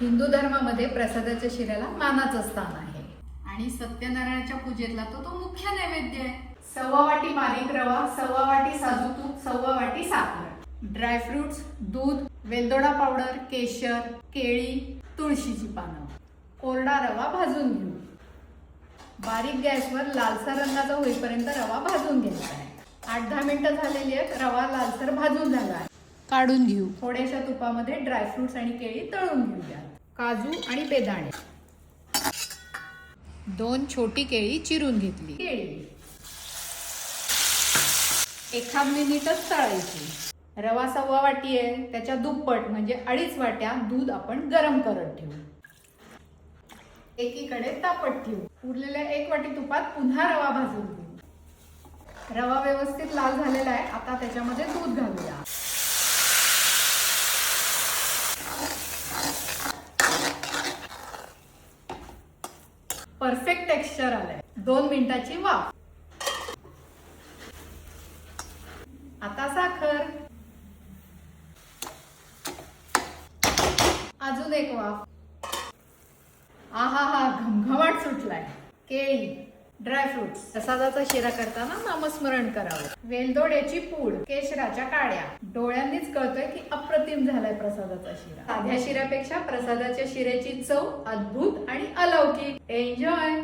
हिंदू धर्मामध्ये प्रसादाच्या शिऱ्याला मानाचं स्थान आहे आणि सत्यनारायणाच्या पूजेतला तो मुख्य नैवेद्य आहे। 1.25 वाटी बारीक रवा, 1.25 वाटी साजूक तूप, 1.25 वाटी साखर, ड्रायफ्रुट्स, दूध, वेलदोडा पावडर, केशर, केळी, तुळशीची पानं, कोरडा रवा भाजून घेऊ। बारीक गॅसवर लालसर रंगाचा होईपर्यंत रवा भाजून घ्यायचा आहे। 8-10 मिनिटं झालेली आहेत, रवा लालसर भाजून झाला आहे, काढून घेऊ। थोड्याशा तुपामध्ये ड्रायफ्रुट्स आणि केळी तळून घेऊया। काजू आणि बेदाणे, 2 छोटी केळी चिरून घेतली। केळी 1 मिनिटच तळायची। रवा 1.25 वाटी आहे, त्याच्या दुप्पट म्हणजे 2.5 वाट्या दूध आपण गरम करत ठेवू। एकीकडे तापत ठेवू। उरलेल्या 1 वाटी तुपात पुन्हा रवा भाजून घेऊ। रवा व्यवस्थित लाल झालेला आहे, आता त्याच्यामध्ये दूध घालूया। परफेक्ट टेक्स्चर आलंय। 2 मिनिटाची वाफ। आता साखर, अजून 1 वाफ। आहा, घमघमाट सुटलाय। केळी, ड्रायफ्रुट्स, प्रसादाचा शिरा करताना नामस्मरण करावं। वेलदोड्याची पूड, केशराच्या काड्या, डोळ्यांनीच कळतोय की अप्रतिम झालाय प्रसादाचा शिरा। साध्या शिऱ्यापेक्षा प्रसादाच्या शिऱ्याची चव अद्भुत आणि अलौकिक। एन्जॉय।